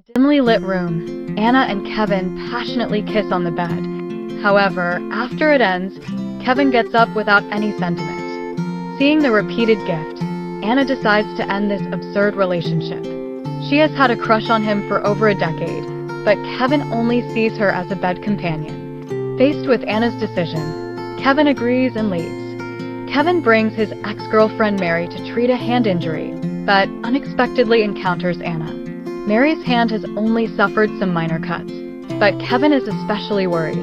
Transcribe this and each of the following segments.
dimly lit room, Anna and Kevin passionately kiss on the bed. However, after it ends, Kevin gets up without any sentiment. Seeing the repeated gift, Anna decides to end this absurd relationship. She has had a crush on him for over a decade, but Kevin only sees her as a bed companion. Faced with Anna's decision, Kevin agrees and leaves. Kevin brings his ex-girlfriend Mary to treat a hand injury, but unexpectedly encounters Anna. Mary's hand has only suffered some minor cuts, but Kevin is especially worried.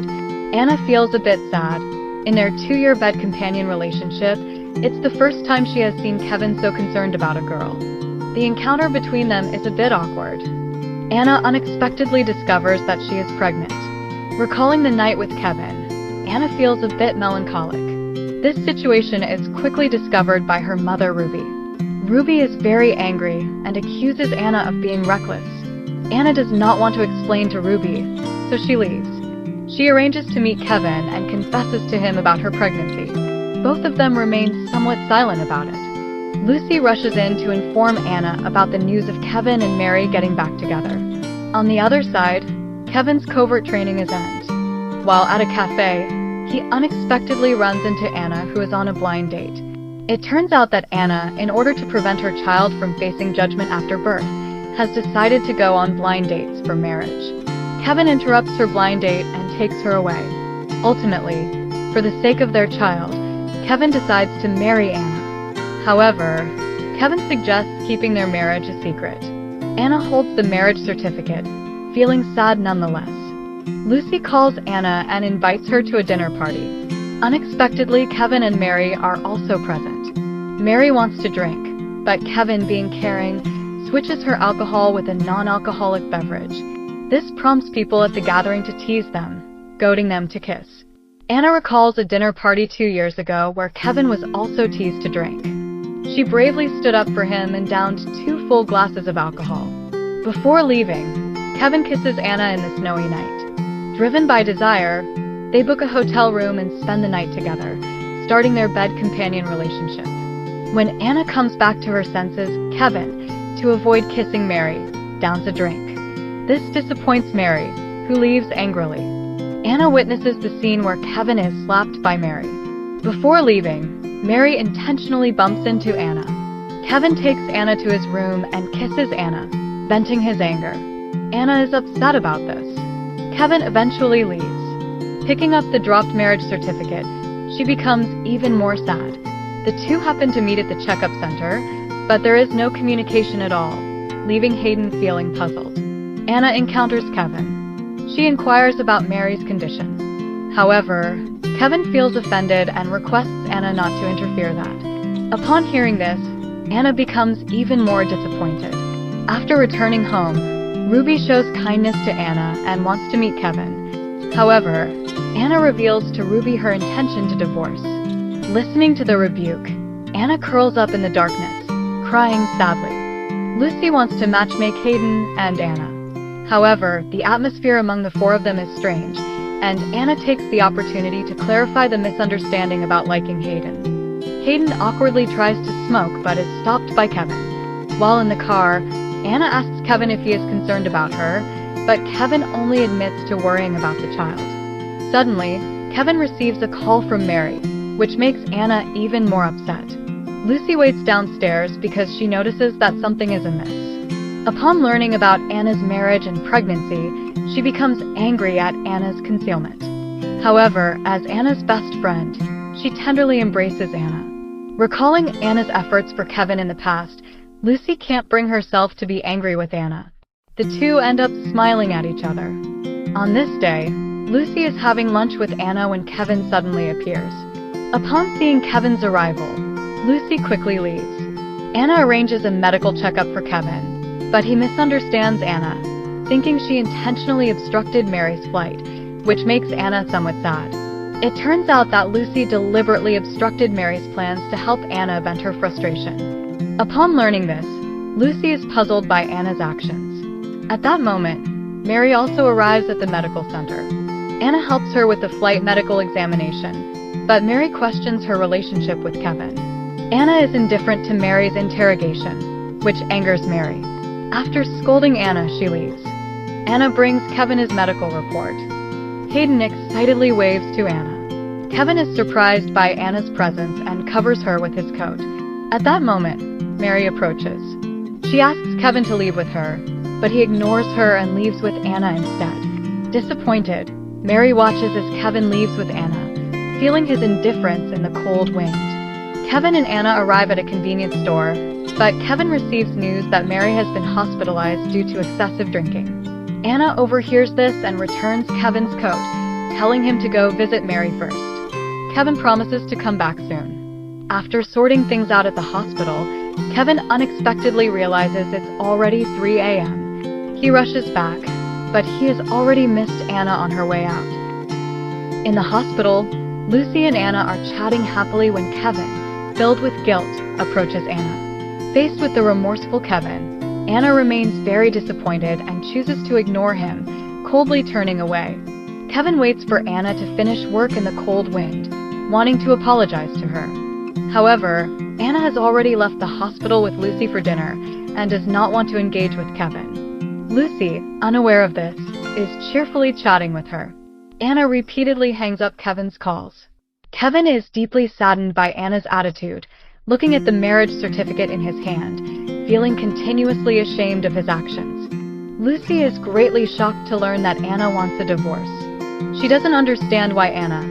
Anna feels a bit sad. In their 2-year bed companion relationship, it's the first time she has seen Kevin so concerned about a girl. The encounter between them is a bit awkward. Anna unexpectedly discovers that she is pregnant. Recalling the night with Kevin, Anna feels a bit melancholic. This situation is quickly discovered by her mother, Ruby. Ruby is very angry and accuses Anna of being reckless. Anna does not want to explain to Ruby, so she leaves. She arranges to meet Kevin and confesses to him about her pregnancy. Both of them remain somewhat silent about it. Lucy rushes in to inform Anna about the news of Kevin and Mary getting back together. On the other side, Kevin's covert training is end. While at a cafe, he unexpectedly runs into Anna, who is on a blind date. It turns out that Anna, in order to prevent her child from facing judgment after birth, has decided to go on blind dates for marriage. Kevin interrupts her blind date and takes her away. Ultimately, for the sake of their child, Kevin decides to marry Anna. However, Kevin suggests keeping their marriage a secret. Anna holds the marriage certificate, feeling sad nonetheless. Lucy calls Anna and invites her to a dinner party. Unexpectedly, Kevin and Mary are also present. Mary wants to drink, but Kevin, being caring, switches her alcohol with a non-alcoholic beverage. This prompts people at the gathering to tease them, goading them to kiss. Anna recalls a dinner party 2 years ago where Kevin was also teased to drink. She bravely stood up for him and downed 2 full glasses of alcohol. Before leaving, Kevin kisses Anna in the snowy night. Driven by desire, they book a hotel room and spend the night together, starting their bed companion relationship. When Anna comes back to her senses, Kevin, to avoid kissing Mary, downs a drink. This disappoints Mary, who leaves angrily. Anna witnesses the scene where Kevin is slapped by Mary. Before leaving, Mary intentionally bumps into Anna. Kevin takes Anna to his room and kisses Anna, venting his anger. Anna is upset about this. Kevin eventually leaves. Picking up the dropped marriage certificate, she becomes even more sad. The two happen to meet at the checkup center, but there is no communication at all, leaving Hayden feeling puzzled. Anna encounters Kevin. She inquires about Mary's condition. However, Kevin feels offended and requests Anna not to interfere that. Upon hearing this, Anna becomes even more disappointed. After returning home, Ruby shows kindness to Anna and wants to meet Kevin. However, Anna reveals to Ruby her intention to divorce. Listening to the rebuke, Anna curls up in the darkness, crying sadly. Lucy wants to matchmake Hayden and Anna. However, the atmosphere among the 4 of them is strange, and Anna takes the opportunity to clarify the misunderstanding about liking Hayden. Hayden awkwardly tries to smoke but is stopped by Kevin. While in the car, Anna asks Kevin if he is concerned about her, but Kevin only admits to worrying about the child. Suddenly, Kevin receives a call from Mary, which makes Anna even more upset. Lucy waits downstairs because she notices that something is amiss. Upon learning about Anna's marriage and pregnancy, she becomes angry at Anna's concealment. However, as Anna's best friend, she tenderly embraces Anna. Recalling Anna's efforts for Kevin in the past, Lucy can't bring herself to be angry with Anna. The two end up smiling at each other. On this day, Lucy is having lunch with Anna when Kevin suddenly appears. Upon seeing Kevin's arrival, Lucy quickly leaves. Anna arranges a medical checkup for Kevin, but he misunderstands Anna, thinking she intentionally obstructed Mary's flight, which makes Anna somewhat sad. It turns out that Lucy deliberately obstructed Mary's plans to help Anna vent her frustration. Upon learning this, Lucy is puzzled by Anna's actions. At that moment, Mary also arrives at the medical center. Anna helps her with the flight medical examination, but Mary questions her relationship with Kevin. Anna is indifferent to Mary's interrogation, which angers Mary. After scolding Anna, she leaves. Anna brings Kevin his medical report. Hayden excitedly waves to Anna. Kevin is surprised by Anna's presence and covers her with his coat. At that moment, Mary approaches. She asks Kevin to leave with her, but he ignores her and leaves with Anna instead. Disappointed, Mary watches as Kevin leaves with Anna, feeling his indifference in the cold wind. Kevin and Anna arrive at a convenience store, but Kevin receives news that Mary has been hospitalized due to excessive drinking. Anna overhears this and returns Kevin's coat, telling him to go visit Mary first. Kevin promises to come back soon. After sorting things out at the hospital, Kevin unexpectedly realizes it's already 3 a.m. He rushes back, but he has already missed Anna on her way out. In the hospital, Lucy and Anna are chatting happily when Kevin, filled with guilt, approaches Anna. Faced with the remorseful Kevin, Anna remains very disappointed and chooses to ignore him, coldly turning away. Kevin waits for Anna to finish work in the cold wind, wanting to apologize to her. However, Anna has already left the hospital with Lucy for dinner and does not want to engage with Kevin. Lucy, unaware of this, is cheerfully chatting with her. Anna repeatedly hangs up Kevin's calls. Kevin is deeply saddened by Anna's attitude, looking at the marriage certificate in his hand, feeling continuously ashamed of his actions. Lucy is greatly shocked to learn that Anna wants a divorce. She doesn't understand why Anna,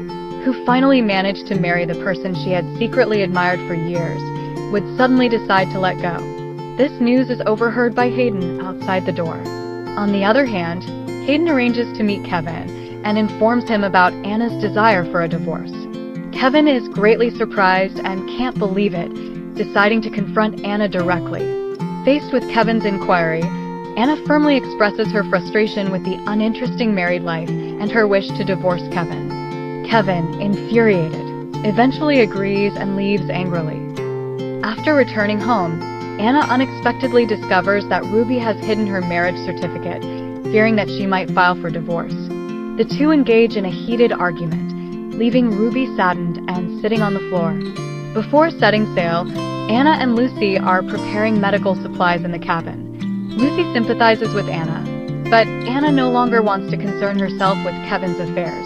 who finally managed to marry the person she had secretly admired for years, would suddenly decide to let go. This news is overheard by Hayden outside the door. On the other hand, Hayden arranges to meet Kevin and informs him about Anna's desire for a divorce. Kevin is greatly surprised and can't believe it, deciding to confront Anna directly. Faced with Kevin's inquiry, Anna firmly expresses her frustration with the uninteresting married life and her wish to divorce Kevin. Kevin, infuriated, eventually agrees and leaves angrily. After returning home, Anna unexpectedly discovers that Ruby has hidden her marriage certificate, fearing that she might file for divorce. The two engage in a heated argument, leaving Ruby saddened and sitting on the floor. Before setting sail, Anna and Lucy are preparing medical supplies in the cabin. Lucy sympathizes with Anna, but Anna no longer wants to concern herself with Kevin's affairs.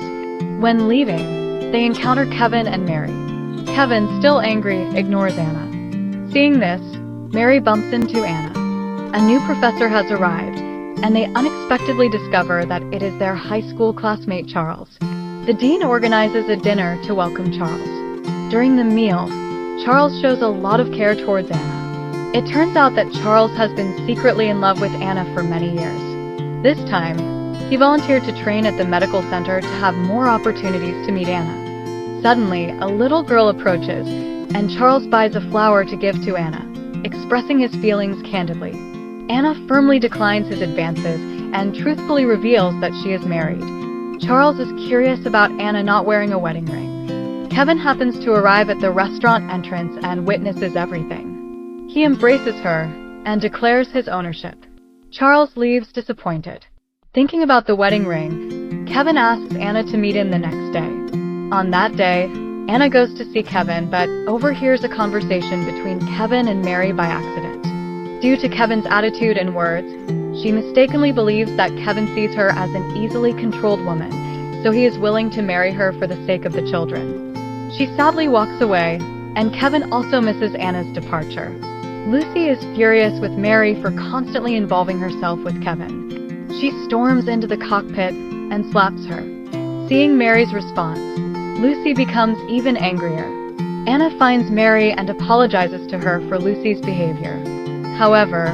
When leaving, they encounter Kevin and Mary. Kevin, still angry, ignores Anna. Seeing this, Mary bumps into Anna. A new professor has arrived, and they unexpectedly discover that it is their high school classmate Charles. The dean organizes a dinner to welcome Charles. During the meal, Charles shows a lot of care towards Anna. It turns out that Charles has been secretly in love with Anna for many years. This time, he volunteered to train at the medical center to have more opportunities to meet Anna. Suddenly, a little girl approaches, and Charles buys a flower to give to Anna, expressing his feelings candidly. Anna firmly declines his advances and truthfully reveals that she is married. Charles is curious about Anna not wearing a wedding ring. Kevin happens to arrive at the restaurant entrance and witnesses everything. He embraces her and declares his ownership. Charles leaves disappointed. Thinking about the wedding ring, Kevin asks Anna to meet him the next day. On that day, Anna goes to see Kevin but overhears a conversation between Kevin and Mary by accident. Due to Kevin's attitude and words, she mistakenly believes that Kevin sees her as an easily controlled woman, so he is willing to marry her for the sake of the children. She sadly walks away, and Kevin also misses Anna's departure. Lucy is furious with Mary for constantly involving herself with Kevin. She storms into the cockpit and slaps her. Seeing Mary's response, Lucy becomes even angrier. Anna finds Mary and apologizes to her for Lucy's behavior. However,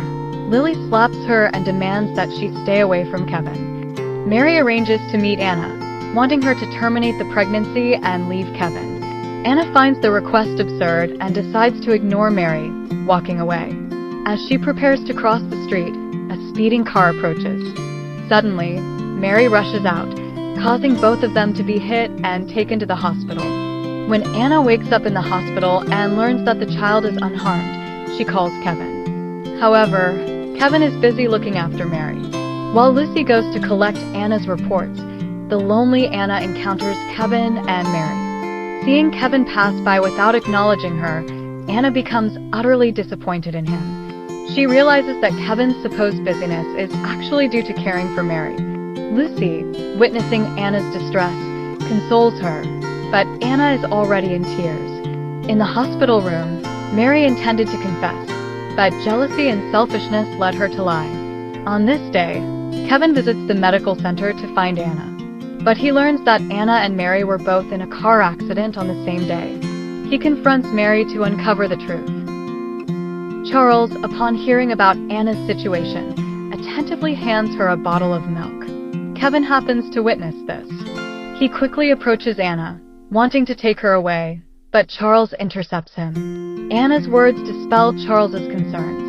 Lily slaps her and demands that she stay away from Kevin. Mary arranges to meet Anna, wanting her to terminate the pregnancy and leave Kevin. Anna finds the request absurd and decides to ignore Mary, walking away. As she prepares to cross the street, a speeding car approaches. Suddenly, Mary rushes out, causing both of them to be hit and taken to the hospital. When Anna wakes up in the hospital and learns that the child is unharmed, she calls Kevin. However, Kevin is busy looking after Mary. While Lucy goes to collect Anna's reports, the lonely Anna encounters Kevin and Mary. Seeing Kevin pass by without acknowledging her, Anna becomes utterly disappointed in him. She realizes that Kevin's supposed busyness is actually due to caring for Mary. Lucy, witnessing Anna's distress, consoles her, but Anna is already in tears. In the hospital room, Mary intended to confess, but jealousy and selfishness led her to lie. On this day, Kevin visits the medical center to find Anna, but he learns that Anna and Mary were both in a car accident on the same day. He confronts Mary to uncover the truth. Charles, upon hearing about Anna's situation, attentively hands her a bottle of milk. Kevin happens to witness this. He quickly approaches Anna, wanting to take her away, but Charles intercepts him. Anna's words dispel Charles's concerns.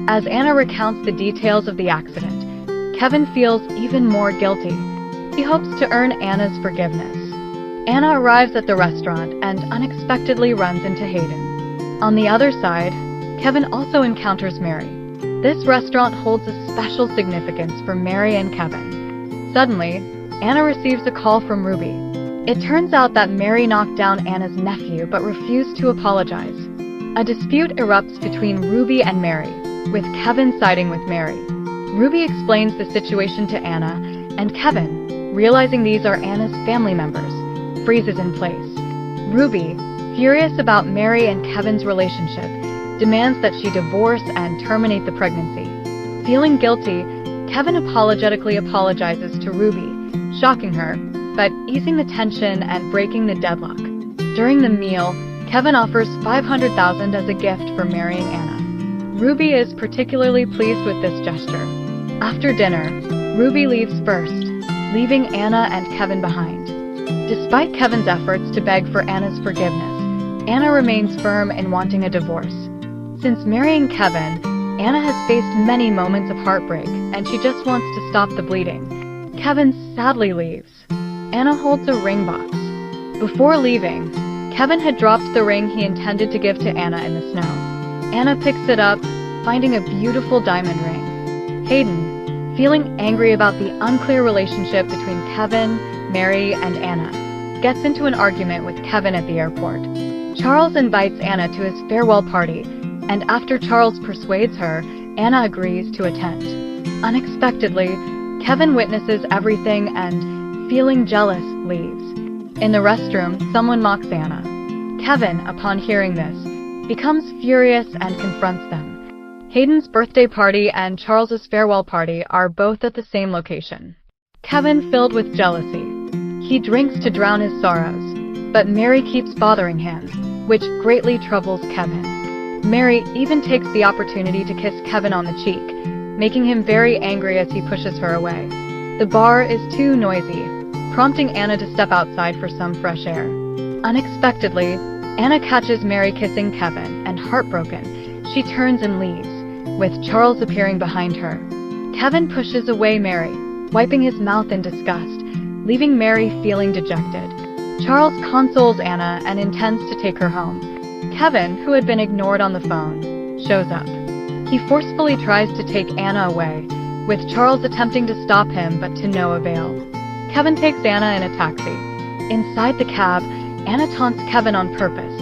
As Anna recounts the details of the accident, Kevin feels even more guilty. He hopes to earn Anna's forgiveness. Anna arrives at the restaurant and unexpectedly runs into Hayden. On the other side, Kevin also encounters Mary. This restaurant holds a special significance for Mary and Kevin. Suddenly, Anna receives a call from Ruby. It turns out that Mary knocked down Anna's nephew but refused to apologize. A dispute erupts between Ruby and Mary, with Kevin siding with Mary. Ruby explains the situation to Anna, and Kevin, realizing these are Anna's family members, freezes in place. Ruby, furious about Mary and Kevin's relationship, demands that she divorce and terminate the pregnancy. Feeling guilty, Kevin apologetically apologizes to Ruby, shocking her, but easing the tension and breaking the deadlock. During the meal, Kevin offers $500,000 as a gift for marrying Anna. Ruby is particularly pleased with this gesture. After dinner, Ruby leaves first, leaving Anna and Kevin behind. Despite Kevin's efforts to beg for Anna's forgiveness, Anna remains firm in wanting a divorce. Since marrying Kevin, Anna has faced many moments of heartbreak, and she just wants to stop the bleeding. Kevin sadly leaves. Anna holds a ring box. Before leaving, Kevin had dropped the ring he intended to give to Anna in the snow. Anna picks it up, finding a beautiful diamond ring. Hayden, feeling angry about the unclear relationship between Kevin, Mary, and Anna, gets into an argument with Kevin at the airport. Charles invites Anna to his farewell party, and after Charles persuades her, Anna agrees to attend. Unexpectedly, Kevin witnesses everything and, feeling jealous, leaves. In the restroom, someone mocks Anna. Kevin, upon hearing this, becomes furious and confronts them. Hayden's birthday party and Charles's farewell party are both at the same location. Kevin, filled with jealousy, he drinks to drown his sorrows, but Mary keeps bothering him, which greatly troubles Kevin. Mary even takes the opportunity to kiss Kevin on the cheek, making him very angry as he pushes her away. The bar is too noisy, prompting Anna to step outside for some fresh air. Unexpectedly, Anna catches Mary kissing Kevin, and heartbroken, she turns and leaves, with Charles appearing behind her. Kevin pushes away Mary, wiping his mouth in disgust, leaving Mary feeling dejected. Charles consoles Anna and intends to take her home. Kevin, who had been ignored on the phone, shows up. He forcefully tries to take Anna away, with Charles attempting to stop him but to no avail. Kevin takes Anna in a taxi. Inside the cab, Anna taunts Kevin on purpose,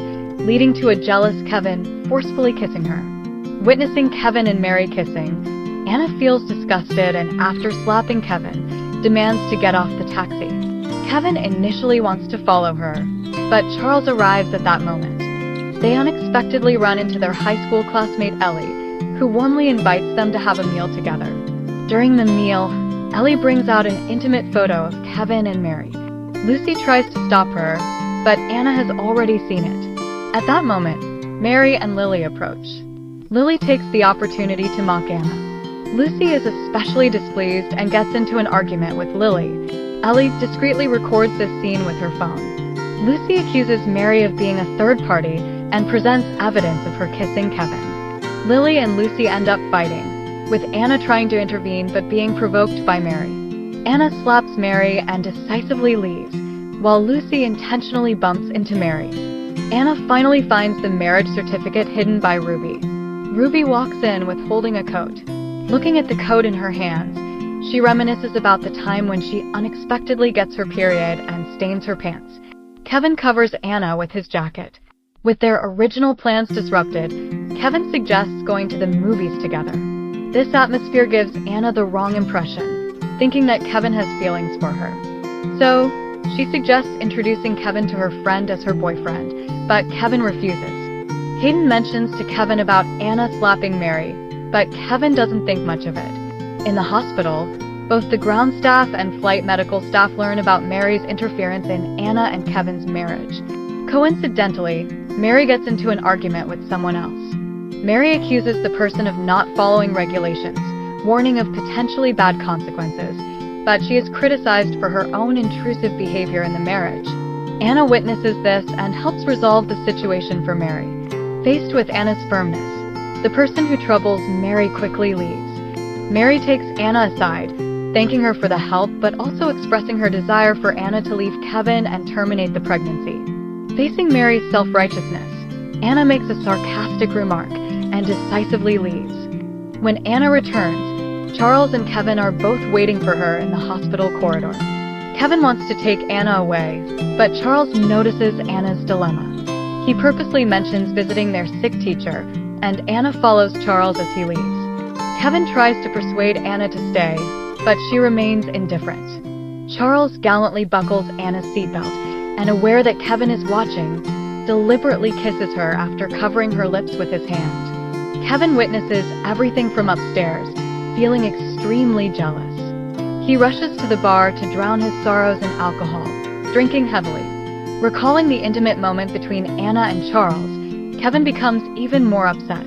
leading to a jealous Kevin forcefully kissing her. Witnessing Kevin and Mary kissing, Anna feels disgusted and, after slapping Kevin, demands to get off the taxi. Kevin initially wants to follow her, but Charles arrives at that moment. They unexpectedly run into their high school classmate Ellie, who warmly invites them to have a meal together. During the meal, Ellie brings out an intimate photo of Kevin and Mary. Lucy tries to stop her, but Anna has already seen it. At that moment, Mary and Lily approach. Lily takes the opportunity to mock Anna. Lucy is especially displeased and gets into an argument with Lily. Ellie discreetly records this scene with her phone. Lucy accuses Mary of being a third party and presents evidence of her kissing Kevin. Lily and Lucy end up fighting, with Anna trying to intervene but being provoked by Mary. Anna slaps Mary and decisively leaves, while Lucy intentionally bumps into Mary. Anna finally finds the marriage certificate hidden by Ruby. Ruby walks in with holding a coat. Looking at the coat in her hands, she reminisces about the time when she unexpectedly gets her period and stains her pants. Kevin covers Anna with his jacket. With their original plans disrupted, Kevin suggests going to the movies together. This atmosphere gives Anna the wrong impression, thinking that Kevin has feelings for her. So, she suggests introducing Kevin to her friend as her boyfriend, but Kevin refuses. Hayden mentions to Kevin about Anna slapping Mary, but Kevin doesn't think much of it. In the hospital, both the ground staff and flight medical staff learn about Mary's interference in Anna and Kevin's marriage. Coincidentally, Mary gets into an argument with someone else. Mary accuses the person of not following regulations, warning of potentially bad consequences, but she is criticized for her own intrusive behavior in the marriage. Anna witnesses this and helps resolve the situation for Mary. Faced with Anna's firmness, the person who troubles Mary quickly leaves. Mary takes Anna aside, thanking her for the help but also expressing her desire for Anna to leave Kevin and terminate the pregnancy. Facing Mary's self-righteousness, Anna makes a sarcastic remark and decisively leaves. When Anna returns, Charles and Kevin are both waiting for her in the hospital corridor. Kevin wants to take Anna away, but Charles notices Anna's dilemma. He purposely mentions visiting their sick teacher, and Anna follows Charles as he leaves. Kevin tries to persuade Anna to stay, but she remains indifferent. Charles gallantly buckles Anna's seatbelt, and aware that Kevin is watching, deliberately kisses her after covering her lips with his hand. Kevin witnesses everything from upstairs, feeling extremely jealous. He rushes to the bar to drown his sorrows in alcohol, drinking heavily. Recalling the intimate moment between Anna and Charles, Kevin becomes even more upset.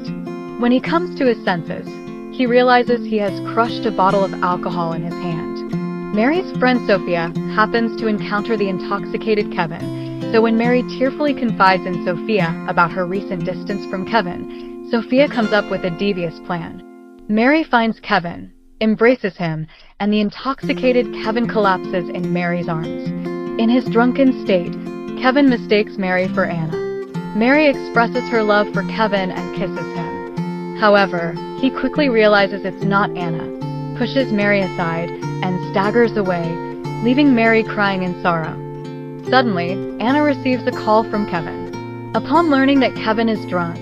When he comes to his senses, he realizes he has crushed a bottle of alcohol in his hand. Mary's friend Sophia happens to encounter the intoxicated Kevin, so when Mary tearfully confides in Sophia about her recent distance from Kevin, Sophia comes up with a devious plan. Mary finds Kevin, embraces him, and the intoxicated Kevin collapses in Mary's arms. In his drunken state, Kevin mistakes Mary for Anna. Mary expresses her love for Kevin and kisses him. However, he quickly realizes it's not Anna, pushes Mary aside, and staggers away, leaving Mary crying in sorrow. Suddenly, Anna receives a call from Kevin. Upon learning that Kevin is drunk,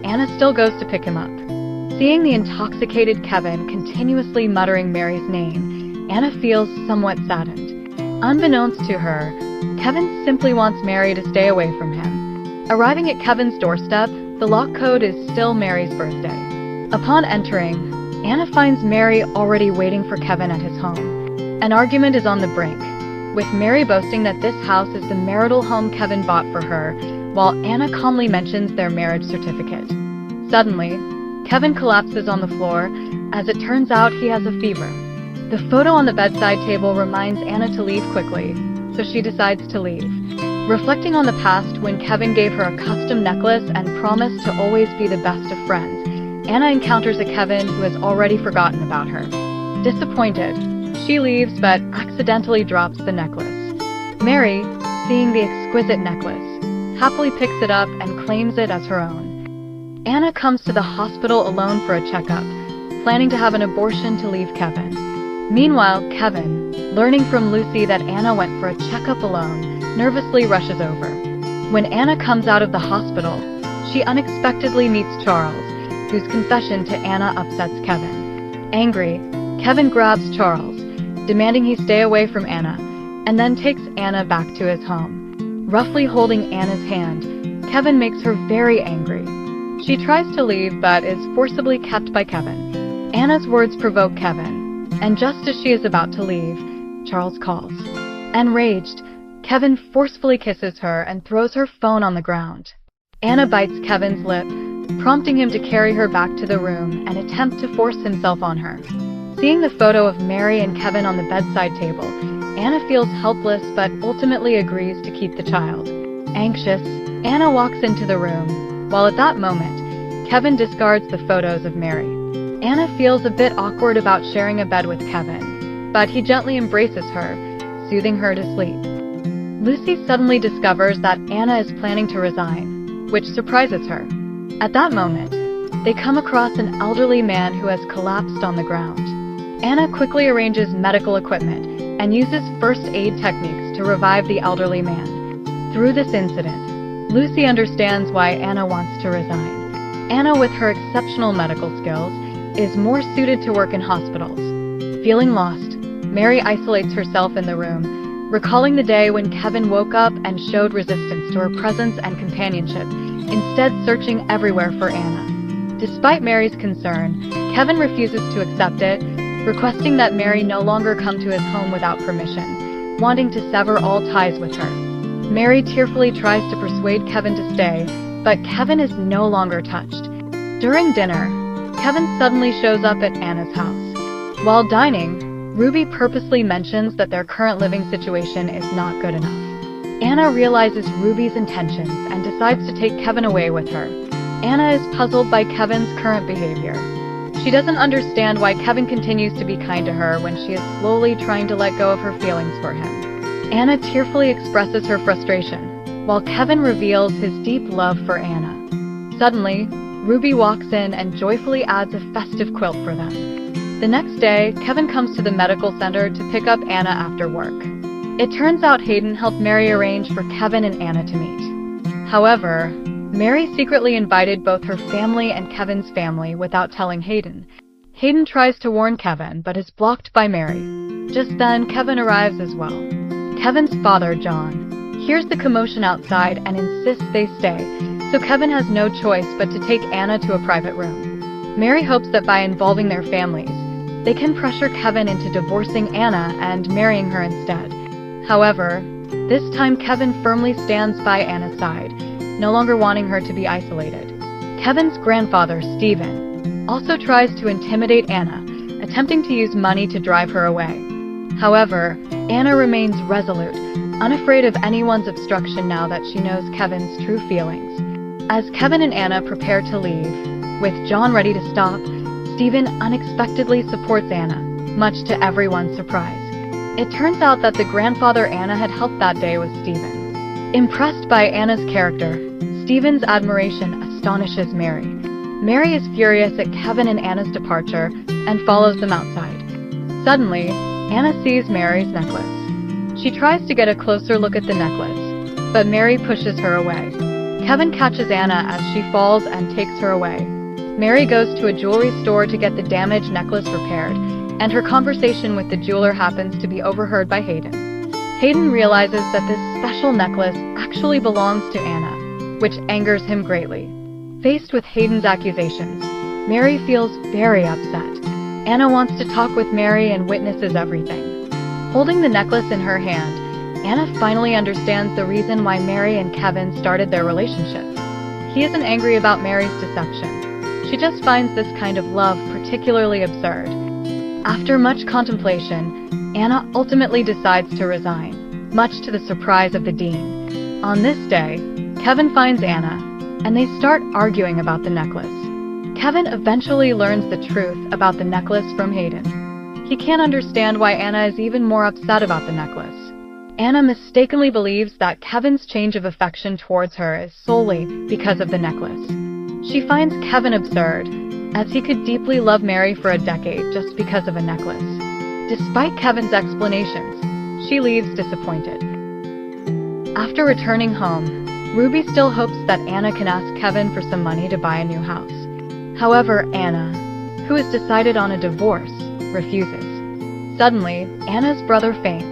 Anna still goes to pick him up. Seeing the intoxicated Kevin continuously muttering Mary's name, Anna feels somewhat saddened. Unbeknownst to her, Kevin simply wants Mary to stay away from him. Arriving at Kevin's doorstep, the lock code is still Mary's birthday. Upon entering, Anna finds Mary already waiting for Kevin at his home. An argument is on the brink, with Mary boasting that this house is the marital home Kevin bought for her, while Anna calmly mentions their marriage certificate. Suddenly, Kevin collapses on the floor, as it turns out he has a fever. The photo on the bedside table reminds Anna to leave quickly, so she decides to leave. Reflecting on the past when Kevin gave her a custom necklace and promised to always be the best of friends, Anna encounters a Kevin who has already forgotten about her. Disappointed, she leaves but accidentally drops the necklace. Mary, seeing the exquisite necklace, happily picks it up and claims it as her own. Anna comes to the hospital alone for a checkup, planning to have an abortion to leave Kevin. Meanwhile, Kevin, learning from Lucy that Anna went for a checkup alone, nervously rushes over. When Anna comes out of the hospital, she unexpectedly meets Charles, whose confession to Anna upsets Kevin. Angry, Kevin grabs Charles, demanding he stay away from Anna, and then takes Anna back to his home. Roughly holding Anna's hand, Kevin makes her very angry. She tries to leave but is forcibly kept by Kevin. Anna's words provoke Kevin, and just as she is about to leave, Charles calls. Enraged, Kevin forcefully kisses her and throws her phone on the ground. Anna bites Kevin's lip, prompting him to carry her back to the room and attempt to force himself on her. Seeing the photo of Mary and Kevin on the bedside table, Anna feels helpless but ultimately agrees to keep the child. Anxious, Anna walks into the room, while at that moment, Kevin discards the photos of Mary. Anna feels a bit awkward about sharing a bed with Kevin, but he gently embraces her, soothing her to sleep. Lucy suddenly discovers that Anna is planning to resign, which surprises her. At that moment, they come across an elderly man who has collapsed on the ground. Anna quickly arranges medical equipment and uses first aid techniques to revive the elderly man. Through this incident, Lucy understands why Anna wants to resign. Anna, with her exceptional medical skills, is more suited to work in hospitals. Feeling lost, Mary isolates herself in the room, recalling the day when Kevin woke up and showed resistance to her presence and companionship, instead searching everywhere for Anna. Despite Mary's concern, Kevin refuses to accept it, requesting that Mary no longer come to his home without permission, wanting to sever all ties with her. Mary tearfully tries to persuade Kevin to stay, but Kevin is no longer touched. During dinner, Kevin suddenly shows up at Anna's house. While dining, Ruby purposely mentions that their current living situation is not good enough. Anna realizes Ruby's intentions and decides to take Kevin away with her. Anna is puzzled by Kevin's current behavior. She doesn't understand why Kevin continues to be kind to her when she is slowly trying to let go of her feelings for him. Anna tearfully expresses her frustration, while Kevin reveals his deep love for Anna. Suddenly, Ruby walks in and joyfully adds a festive quilt for them. The next day, Kevin comes to the medical center to pick up Anna after work. It turns out Hayden helped Mary arrange for Kevin and Anna to meet. However, Mary secretly invited both her family and Kevin's family without telling Hayden. Hayden tries to warn Kevin, but is blocked by Mary. Just then, Kevin arrives as well. Kevin's father, John, hears the commotion outside and insists they stay, so Kevin has no choice but to take Anna to a private room. Mary hopes that by involving their families, they can pressure Kevin into divorcing Anna and marrying her instead. However, this time Kevin firmly stands by Anna's side, no longer wanting her to be isolated. Kevin's grandfather, Stephen, also tries to intimidate Anna, attempting to use money to drive her away. However, Anna remains resolute, unafraid of anyone's obstruction now that she knows Kevin's true feelings. As Kevin and Anna prepare to leave, with John ready to stop, Stephen unexpectedly supports Anna, much to everyone's surprise. It turns out that the grandfather Anna had helped that day was Stephen. Impressed by Anna's character, Stephen's admiration astonishes Mary. Mary is furious at Kevin and Anna's departure and follows them outside. Suddenly, Anna sees Mary's necklace. She tries to get a closer look at the necklace, but Mary pushes her away. Kevin catches Anna as she falls and takes her away. Mary goes to a jewelry store to get the damaged necklace repaired, and her conversation with the jeweler happens to be overheard by Hayden. Hayden realizes that this special necklace actually belongs to Anna, which angers him greatly. Faced with Hayden's accusations, Mary feels very upset. Anna wants to talk with Mary and witnesses everything. Holding the necklace in her hand, Anna finally understands the reason why Mary and Kevin started their relationship. He isn't angry about Mary's deception. She just finds this kind of love particularly absurd. After much contemplation, Anna ultimately decides to resign, much to the surprise of the dean. On this day, Kevin finds Anna, and they start arguing about the necklace. Kevin eventually learns the truth about the necklace from Hayden. He can't understand why Anna is even more upset about the necklace. Anna mistakenly believes that Kevin's change of affection towards her is solely because of the necklace. She finds Kevin absurd, as he could deeply love Mary for a decade just because of a necklace. Despite Kevin's explanations, she leaves disappointed. After returning home, Ruby still hopes that Anna can ask Kevin for some money to buy a new house. However, Anna, who has decided on a divorce, refuses. Suddenly, Anna's brother faints,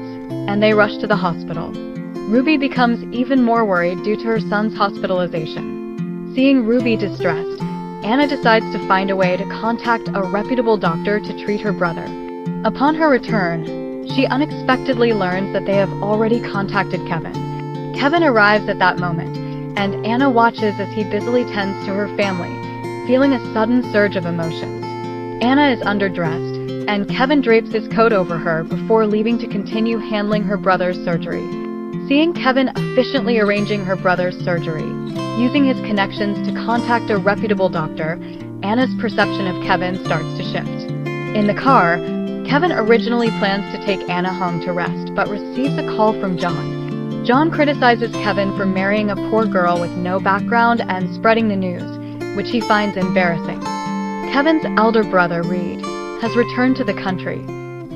and they rush to the hospital. Ruby becomes even more worried due to her son's hospitalization. Seeing Ruby distressed, Anna decides to find a way to contact a reputable doctor to treat her brother. Upon her return, she unexpectedly learns that they have already contacted Kevin. Kevin arrives at that moment, and Anna watches as he busily tends to her family, feeling a sudden surge of emotions. Anna is underdressed, and Kevin drapes his coat over her before leaving to continue handling her brother's surgery. Seeing Kevin efficiently arranging her brother's surgery, using his connections to contact a reputable doctor, Anna's perception of Kevin starts to shift. In the car, Kevin originally plans to take Anna home to rest, but receives a call from John. John criticizes Kevin for marrying a poor girl with no background and spreading the news, which he finds embarrassing. Kevin's elder brother, Reed, has returned to the country.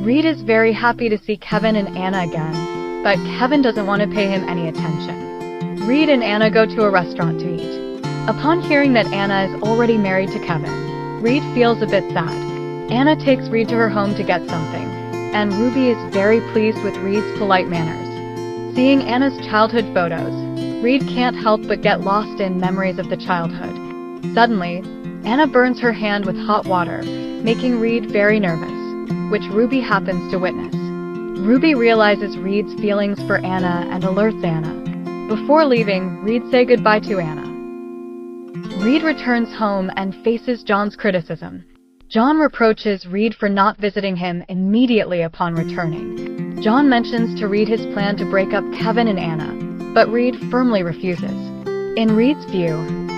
Reed is very happy to see Kevin and Anna again, but Kevin doesn't want to pay him any attention. Reed and Anna go to a restaurant to eat. Upon hearing that Anna is already married to Kevin, Reed feels a bit sad. Anna takes Reed to her home to get something, and Ruby is very pleased with Reed's polite manners. Seeing Anna's childhood photos, Reed can't help but get lost in memories of the childhood. Suddenly, Anna burns her hand with hot water, making Reed very nervous, which Ruby happens to witness. Ruby realizes Reed's feelings for Anna and alerts Anna. Before leaving, Reed says goodbye to Anna. Reed returns home and faces John's criticism. John reproaches Reed for not visiting him immediately upon returning. John mentions to Reed his plan to break up Kevin and Anna, but Reed firmly refuses. In Reed's view,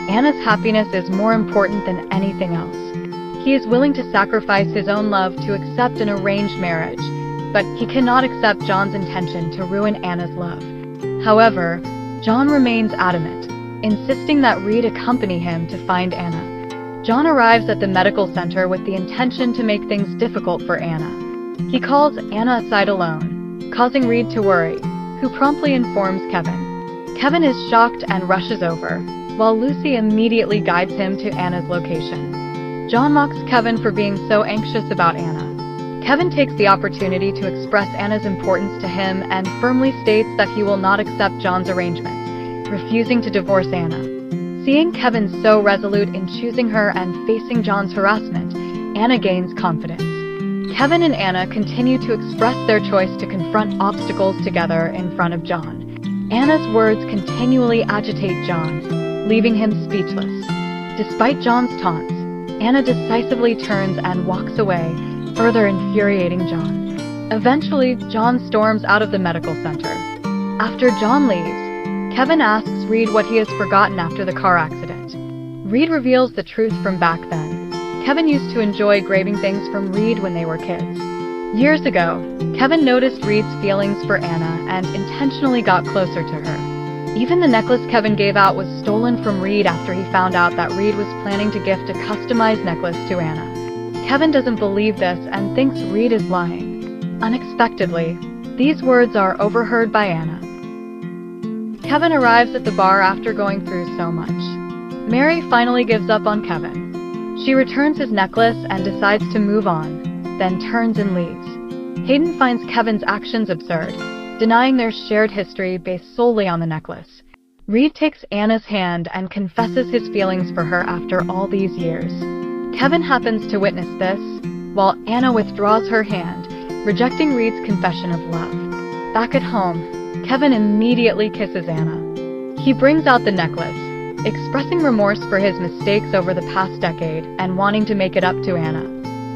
Anna's happiness is more important than anything else. He is willing to sacrifice his own love to accept an arranged marriage, but he cannot accept John's intention to ruin Anna's love. However, John remains adamant, insisting that Reed accompany him to find Anna. John arrives at the medical center with the intention to make things difficult for Anna. He calls Anna aside alone, causing Reed to worry, who promptly informs Kevin. Kevin is shocked and rushes over, while Lucy immediately guides him to Anna's location. John mocks Kevin for being so anxious about Anna. Kevin takes the opportunity to express Anna's importance to him and firmly states that he will not accept John's arrangements, refusing to divorce Anna. Seeing Kevin so resolute in choosing her and facing John's harassment, Anna gains confidence. Kevin and Anna continue to express their choice to confront obstacles together in front of John. Anna's words continually agitate John, leaving him speechless. Despite John's taunts, Anna decisively turns and walks away, further infuriating John. Eventually, John storms out of the medical center. After John leaves, Kevin asks Reed what he has forgotten after the car accident. Reed reveals the truth from back then. Kevin used to enjoy grabbing things from Reed when they were kids. Years ago, Kevin noticed Reed's feelings for Anna and intentionally got closer to her. Even the necklace Kevin gave out was stolen from Reed after he found out that Reed was planning to gift a customized necklace to Anna. Kevin doesn't believe this and thinks Reed is lying. Unexpectedly, these words are overheard by Anna. Kevin arrives at the bar after going through so much. Mary finally gives up on Kevin. She returns his necklace and decides to move on, then turns and leaves. Hayden finds Kevin's actions absurd, denying their shared history based solely on the necklace. Reed takes Anna's hand and confesses his feelings for her after all these years. Kevin happens to witness this, while Anna withdraws her hand, rejecting Reed's confession of love. Back at home, Kevin immediately kisses Anna. He brings out the necklace, expressing remorse for his mistakes over the past decade and wanting to make it up to Anna.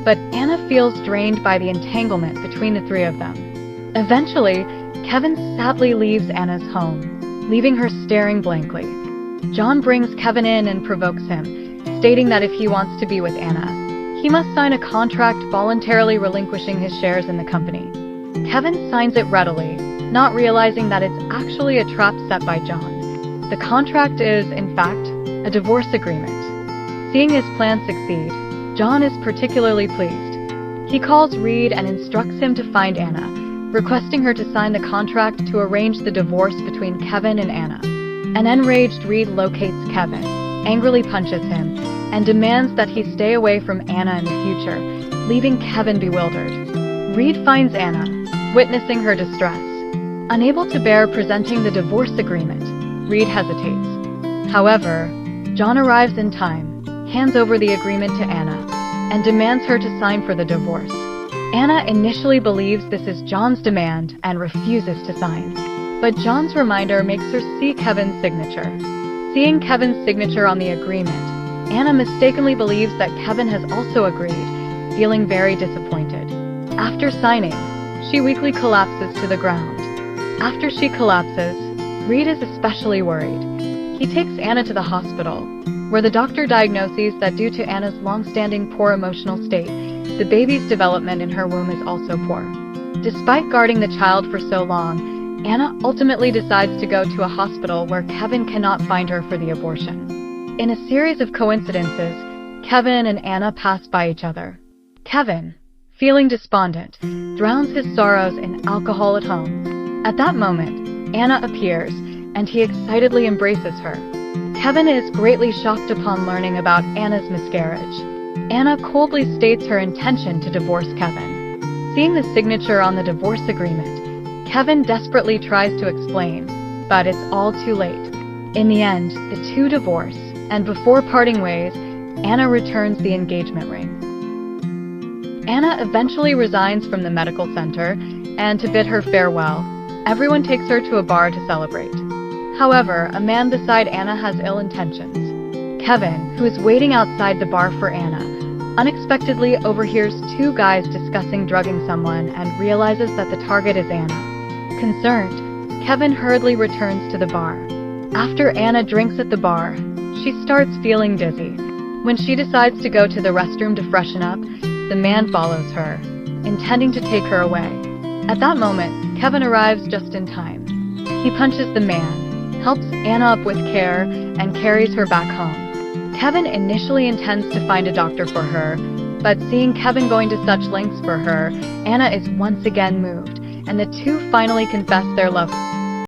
But Anna feels drained by the entanglement between the three of them. Eventually, Kevin sadly leaves Anna's home, leaving her staring blankly. John brings Kevin in and provokes him, stating that if he wants to be with Anna, he must sign a contract voluntarily relinquishing his shares in the company. Kevin signs it readily, not realizing that it's actually a trap set by John. The contract is, in fact, a divorce agreement. Seeing his plan succeed, John is particularly pleased. He calls Reed and instructs him to find Anna, requesting her to sign the contract to arrange the divorce between Kevin and Anna. An enraged Reed locates Kevin, angrily punches him, and demands that he stay away from Anna in the future, leaving Kevin bewildered. Reed finds Anna, witnessing her distress. Unable to bear presenting the divorce agreement, Reed hesitates. However, John arrives in time, hands over the agreement to Anna, and demands her to sign for the divorce. Anna initially believes this is John's demand and refuses to sign. But John's reminder makes her see Kevin's signature. Seeing Kevin's signature on the agreement, Anna mistakenly believes that Kevin has also agreed, feeling very disappointed. After signing, she weakly collapses to the ground. After she collapses, Reed is especially worried. He takes Anna to the hospital, where the doctor diagnoses that due to Anna's long-standing poor emotional state, the baby's development in her womb is also poor. Despite guarding the child for so long, Anna ultimately decides to go to a hospital where Kevin cannot find her for the abortion. In a series of coincidences, Kevin and Anna pass by each other. Kevin, feeling despondent, drowns his sorrows in alcohol at home. At that moment, Anna appears, and he excitedly embraces her. Kevin is greatly shocked upon learning about Anna's miscarriage. Anna coldly states her intention to divorce Kevin. Seeing the signature on the divorce agreement, Kevin desperately tries to explain, but it's all too late. In the end, the two divorce, and before parting ways, Anna returns the engagement ring. Anna eventually resigns from the medical center, and to bid her farewell, everyone takes her to a bar to celebrate. However, a man beside Anna has ill intentions. Kevin, who is waiting outside the bar for Anna, unexpectedly overhears two guys discussing drugging someone and realizes that the target is Anna. Concerned, Kevin hurriedly returns to the bar. After Anna drinks at the bar, she starts feeling dizzy. When she decides to go to the restroom to freshen up, the man follows her, intending to take her away. At that moment, Kevin arrives just in time. He punches the man, helps Anna up with care, and carries her back home. Kevin initially intends to find a doctor for her, but seeing Kevin going to such lengths for her, Anna is once again moved, and the two finally confess their love.